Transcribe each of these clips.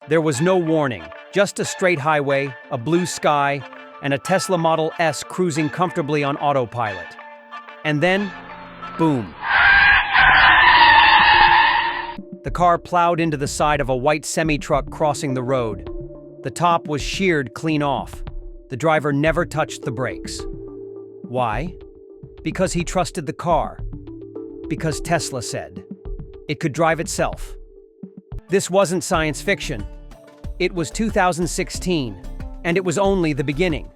There was no warning, just a straight highway, a blue sky, and a Tesla Model S cruising comfortably on autopilot. And then, boom. The car plowed into the side of a white semi-truck crossing the road. The top was sheared clean off. The driver never touched the brakes. Why? Because he trusted the car. Because Tesla said it could drive itself. This wasn't science fiction. It was 2016, and it was only the beginning.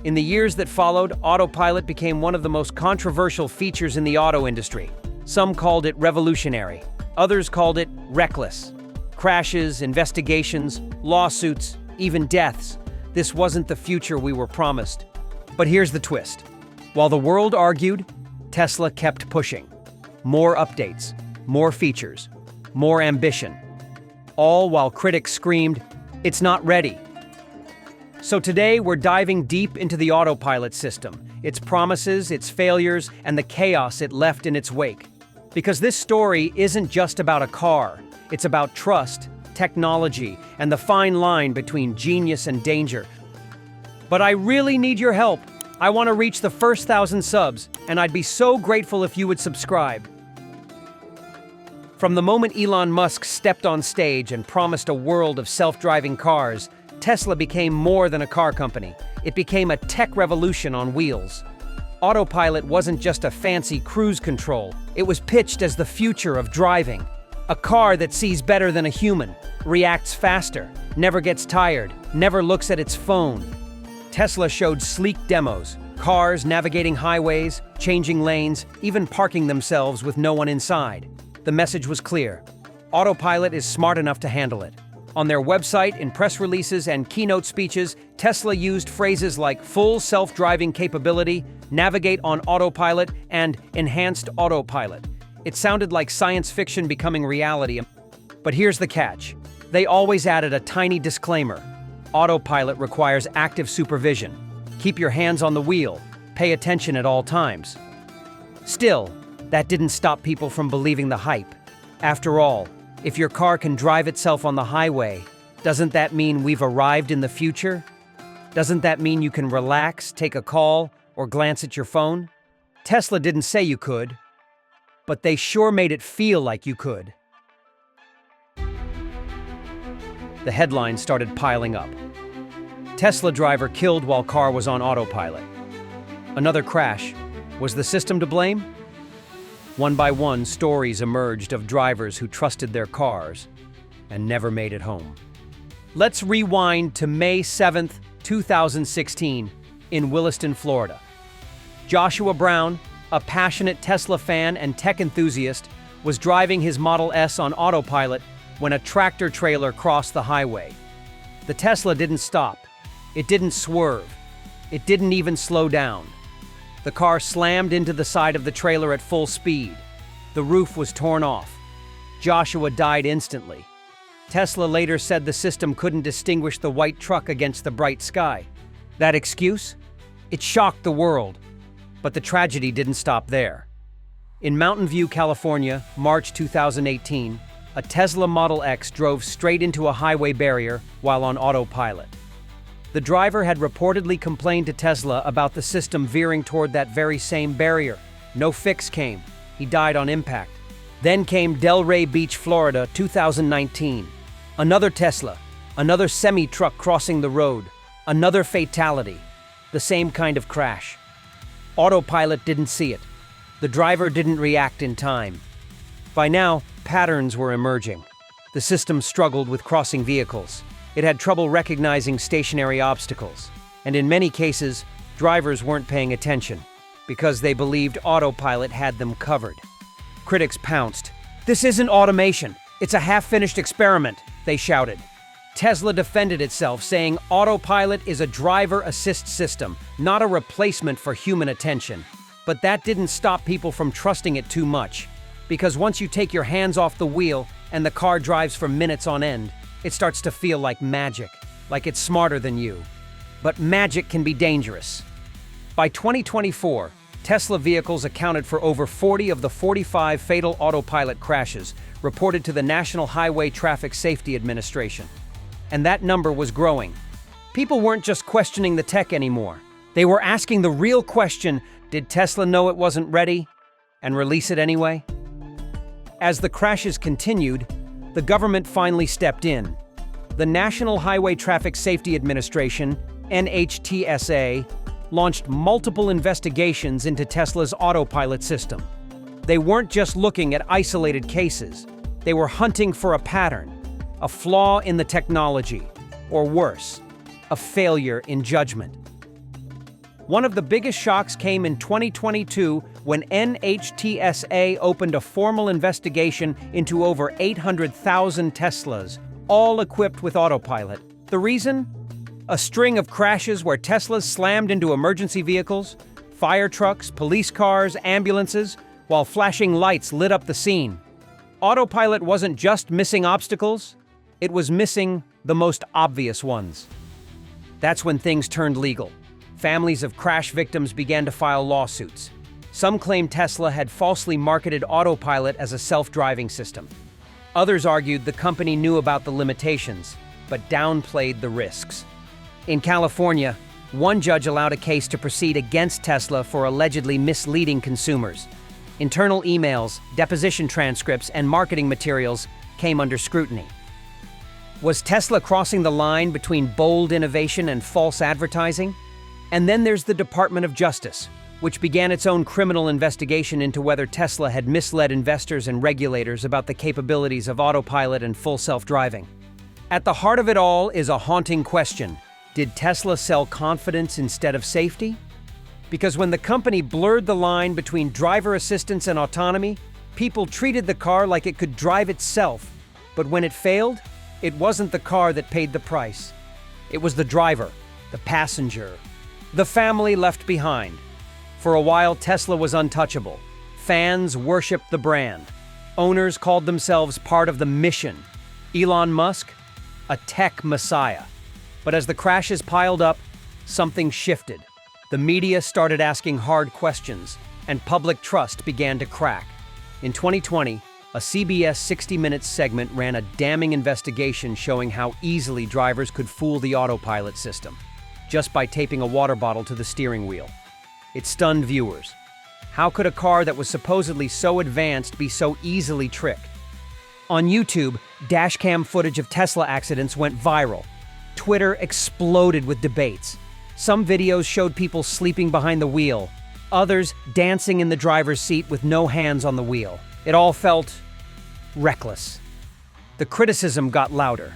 In the years that followed, autopilot became one of the most controversial features in the auto industry. Some called it revolutionary. Others called it reckless. Crashes, investigations, lawsuits, even deaths. This wasn't the future we were promised. But here's the twist. While the world argued, Tesla kept pushing. More updates, more features, more ambition. All while critics screamed, "It's not ready." So today we're diving deep into the autopilot system, its promises, its failures, and the chaos it left in its wake. Because this story isn't just about a car, it's about trust, technology, and the fine line between genius and danger. But I really need your help. I want to reach the first 1,000 subs, and I'd be so grateful if you would subscribe. From the moment Elon Musk stepped on stage and promised a world of self-driving cars, Tesla became more than a car company. It became a tech revolution on wheels. Autopilot wasn't just a fancy cruise control. It was pitched as the future of driving. A car that sees better than a human, reacts faster, never gets tired, never looks at its phone. Tesla showed sleek demos, cars navigating highways, changing lanes, even parking themselves with no one inside. The message was clear. Autopilot is smart enough to handle it. On their website, in press releases and keynote speeches, Tesla used phrases like full self-driving capability, navigate on autopilot, and enhanced autopilot. It sounded like science fiction becoming reality. But here's the catch. They always added a tiny disclaimer. Autopilot requires active supervision. Keep your hands on the wheel. Pay attention at all times. Still, that didn't stop people from believing the hype. After all, if your car can drive itself on the highway, doesn't that mean we've arrived in the future? Doesn't that mean you can relax, take a call, or glance at your phone? Tesla didn't say you could, but they sure made it feel like you could. The headlines started piling up. Tesla driver killed while car was on autopilot. Another crash. Was the system to blame? One by one, stories emerged of drivers who trusted their cars and never made it home. Let's rewind to May 7th, 2016, in Williston, Florida. Joshua Brown, a passionate Tesla fan and tech enthusiast, was driving his Model S on autopilot when a tractor trailer crossed the highway. The Tesla didn't stop. It didn't swerve. It didn't even slow down. The car slammed into the side of the trailer at full speed. The roof was torn off. Joshua died instantly. Tesla later said the system couldn't distinguish the white truck against the bright sky. That excuse? It shocked the world. But the tragedy didn't stop there. In Mountain View, California, March 2018, a Tesla Model X drove straight into a highway barrier while on autopilot. The driver had reportedly complained to Tesla about the system veering toward that very same barrier. No fix came. He died on impact. Then came Delray Beach, Florida, 2019. Another Tesla, another semi-truck crossing the road, another fatality. The same kind of crash. Autopilot didn't see it. The driver didn't react in time. By now, patterns were emerging. The system struggled with crossing vehicles. It had trouble recognizing stationary obstacles. And in many cases, drivers weren't paying attention because they believed autopilot had them covered. Critics pounced. "This isn't automation. It's a half-finished experiment," they shouted. Tesla defended itself, saying autopilot is a driver assist system, not a replacement for human attention. But that didn't stop people from trusting it too much. Because once you take your hands off the wheel and the car drives for minutes on end, it starts to feel like magic, like it's smarter than you. But magic can be dangerous. By 2024, Tesla vehicles accounted for over 40 of the 45 fatal autopilot crashes reported to the National Highway Traffic Safety Administration. and that number was growing. People weren't just questioning the tech anymore. They were asking the real question, did Tesla know it wasn't ready and release it anyway? As the crashes continued, the government finally stepped in. The National Highway Traffic Safety Administration, NHTSA, launched multiple investigations into Tesla's autopilot system. They weren't just looking at isolated cases. They were hunting for a pattern, a flaw in the technology, or worse, a failure in judgment. One of the biggest shocks came in 2022 when NHTSA opened a formal investigation into over 800,000 Teslas, all equipped with autopilot. The reason? A string of crashes where Teslas slammed into emergency vehicles, fire trucks, police cars, ambulances, while flashing lights lit up the scene. Autopilot wasn't just missing obstacles, it was missing the most obvious ones. That's when things turned legal. Families of crash victims began to file lawsuits. Some claimed Tesla had falsely marketed autopilot as a self-driving system. Others argued the company knew about the limitations, but downplayed the risks. In California, one judge allowed a case to proceed against Tesla for allegedly misleading consumers. Internal emails, deposition transcripts, and marketing materials came under scrutiny. Was Tesla crossing the line between bold innovation and false advertising? And then there's the Department of Justice, which began its own criminal investigation into whether Tesla had misled investors and regulators about the capabilities of autopilot and full self-driving. At the heart of it all is a haunting question. Did Tesla sell confidence instead of safety? Because when the company blurred the line between driver assistance and autonomy, people treated the car like it could drive itself. But when it failed, it wasn't the car that paid the price. It was the driver, the passenger, the family left behind. For a while, Tesla was untouchable. Fans worshipped the brand. Owners called themselves part of the mission. Elon Musk, a tech messiah. But as the crashes piled up, something shifted. The media started asking hard questions, and public trust began to crack. In 2020, a CBS 60 Minutes segment ran a damning investigation showing how easily drivers could fool the autopilot system, just by taping a water bottle to the steering wheel. It stunned viewers. How could a car that was supposedly so advanced be so easily tricked? On YouTube, dashcam footage of Tesla accidents went viral. Twitter exploded with debates. Some videos showed people sleeping behind the wheel, others dancing in the driver's seat with no hands on the wheel. It all felt reckless. The criticism got louder.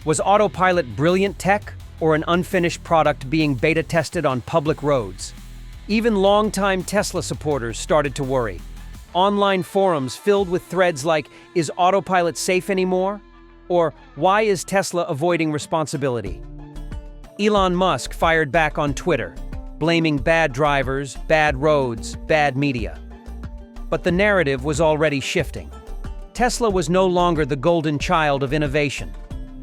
Was autopilot brilliant tech or an unfinished product being beta tested on public roads? Even longtime Tesla supporters started to worry. Online forums filled with threads like, "Is autopilot safe anymore?" Or, "Why is Tesla avoiding responsibility?" Elon Musk fired back on Twitter, blaming bad drivers, bad roads, bad media. But the narrative was already shifting. Tesla was no longer the golden child of innovation.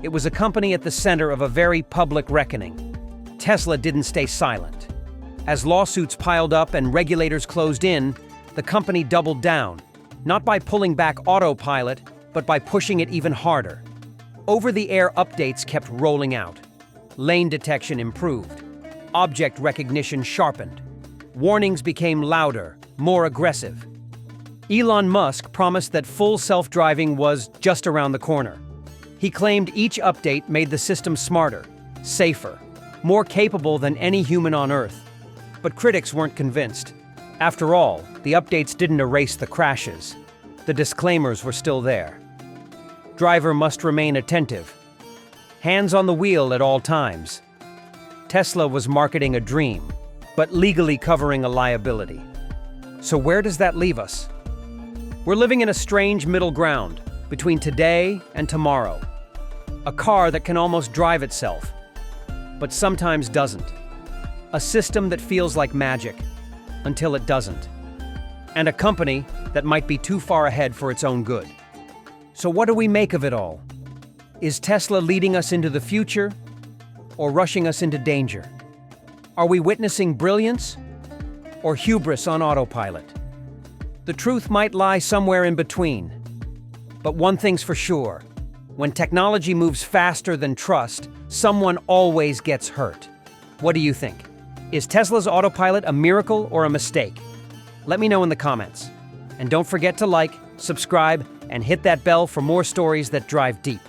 It was a company at the center of a very public reckoning. Tesla didn't stay silent. As lawsuits piled up and regulators closed in, the company doubled down, not by pulling back autopilot, but by pushing it even harder. Over-the-air updates kept rolling out. Lane detection improved. Object recognition sharpened. Warnings became louder, more aggressive. Elon Musk promised that full self-driving was just around the corner. He claimed each update made the system smarter, safer, more capable than any human on Earth. But critics weren't convinced. After all, the updates didn't erase the crashes. The disclaimers were still there. Driver must remain attentive. Hands on the wheel at all times. Tesla was marketing a dream, but legally covering a liability. So where does that leave us? We're living in a strange middle ground between today and tomorrow. A car that can almost drive itself, but sometimes doesn't. A system that feels like magic until it doesn't. And a company that might be too far ahead for its own good. So what do we make of it all? Is Tesla leading us into the future or rushing us into danger? Are we witnessing brilliance or hubris on autopilot? The truth might lie somewhere in between. But one thing's for sure, When technology moves faster than trust, someone always gets hurt. What do you think? Is Tesla's autopilot a miracle or a mistake? Let me know in the comments. And don't forget to like, subscribe, and hit that bell for more stories that drive deep.